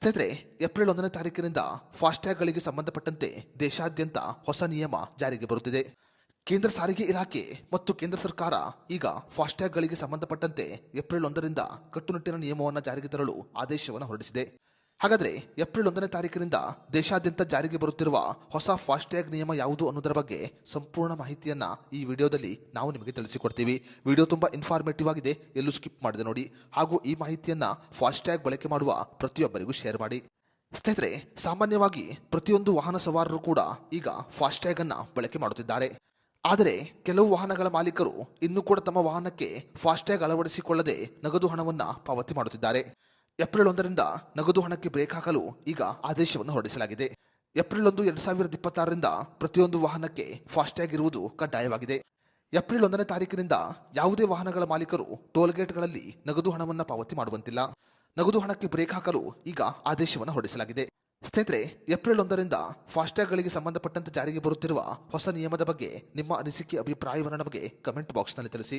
ಸ್ನೇಹಿತರೆ, ಏಪ್ರಿಲ್ 1ನೇ ತಾರೀಕಿನಿಂದ ಫಾಸ್ಟ್ಯಾಗ್ಗಳಿಗೆ ಸಂಬಂಧಪಟ್ಟಂತೆ ದೇಶಾದ್ಯಂತ ಹೊಸ ನಿಯಮ ಜಾರಿಗೆ ಬರುತ್ತಿದೆ. ಕೇಂದ್ರ ಸಾರಿಗೆ ಇಲಾಖೆ ಮತ್ತು ಕೇಂದ್ರ ಸರ್ಕಾರ ಈಗ ಫಾಸ್ಟ್ಯಾಗ್ಗಳಿಗೆ ಸಂಬಂಧಪಟ್ಟಂತೆ ಏಪ್ರಿಲ್ 1ರಿಂದ ಕಟ್ಟುನಿಟ್ಟಿನ ನಿಯಮವನ್ನು ಜಾರಿಗೆ ತರಲು ಆದೇಶವನ್ನು ಹೊರಡಿಸಿದೆ. ಹಾಗಾದರೆ ಏಪ್ರಿಲ್ 1ನೇ ತಾರೀಕಿನಿಂದ ದೇಶಾದ್ಯಂತ ಜಾರಿಗೆ ಬರುತ್ತಿರುವ ಹೊಸ ಫಾಸ್ಟ್ಯಾಗ್ ನಿಯಮ ಯಾವುದು ಅನ್ನೋದರ ಬಗ್ಗೆ ಸಂಪೂರ್ಣ ಮಾಹಿತಿಯನ್ನ ಈ ವಿಡಿಯೋದಲ್ಲಿ ನಾವು ನಿಮಗೆ ತಿಳಿಸಿಕೊಡ್ತೀವಿ. ವಿಡಿಯೋ ತುಂಬಾ ಇನ್ಫಾರ್ಮೇಟಿವ್ ಆಗಿದೆ, ಎಲ್ಲೂ ಸ್ಕಿಪ್ ಮಾಡದೆ ನೋಡಿ. ಹಾಗೂ ಈ ಮಾಹಿತಿಯನ್ನ ಫಾಸ್ಟ್ಯಾಗ್ ಬಳಕೆ ಮಾಡುವ ಪ್ರತಿಯೊಬ್ಬರಿಗೂ ಶೇರ್ ಮಾಡಿ. ಸ್ನೇಹಿತರೆ, ಸಾಮಾನ್ಯವಾಗಿ ಪ್ರತಿಯೊಂದು ವಾಹನ ಸವಾರರು ಕೂಡ ಈಗ ಫಾಸ್ಟ್ಯಾಗ್ ಅನ್ನ ಬಳಕೆ ಮಾಡುತ್ತಿದ್ದಾರೆ. ಆದರೆ ಕೆಲವು ವಾಹನಗಳ ಮಾಲೀಕರು ಇನ್ನೂ ಕೂಡ ತಮ್ಮ ವಾಹನಕ್ಕೆ ಫಾಸ್ಟ್ಯಾಗ್ ಅಳವಡಿಸಿಕೊಳ್ಳದೆ ನಗದು ಹಣವನ್ನ ಪಾವತಿ ಮಾಡುತ್ತಿದ್ದಾರೆ. ಏಪ್ರಿಲ್ 1ರಿಂದ ನಗದು ಹಣಕ್ಕೆ ಬ್ರೇಕ್ ಹಾಕಲು ಈಗ ಆದೇಶವನ್ನು ಹೊರಡಿಸಲಾಗಿದೆ. ಏಪ್ರಿಲ್ 1, 2026ರಿಂದ ಪ್ರತಿಯೊಂದು ವಾಹನಕ್ಕೆ ಫಾಸ್ಟ್ಯಾಗ್ ಇರುವುದು ಕಡ್ಡಾಯವಾಗಿದೆ. ಏಪ್ರಿಲ್ 1ನೇ ತಾರೀಕಿನಿಂದ ಯಾವುದೇ ವಾಹನಗಳ ಮಾಲೀಕರು ಟೋಲ್ಗೇಟ್ಗಳಲ್ಲಿ ನಗದು ಹಣವನ್ನು ಪಾವತಿ ಮಾಡುವಂತಿಲ್ಲ. ನಗದು ಹಣಕ್ಕೆ ಬ್ರೇಕ್ ಹಾಕಲು ಈಗ ಆದೇಶವನ್ನು ಹೊರಡಿಸಲಾಗಿದೆ. ಸ್ನೇಹಿತರೆ, ಏಪ್ರಿಲ್ 1ರಿಂದ ಫಾಸ್ಟ್ಯಾಗ್ಗಳಿಗೆ ಸಂಬಂಧಪಟ್ಟಂತೆ ಜಾರಿಗೆ ಬರುತ್ತಿರುವ ಹೊಸ ನಿಯಮದ ಬಗ್ಗೆ ನಿಮ್ಮ ಅನಿಸಿಕೆ ಅಭಿಪ್ರಾಯವನ್ನು ನಮಗೆ ಕಮೆಂಟ್ ಬಾಕ್ಸ್ನಲ್ಲಿ ತಿಳಿಸಿ.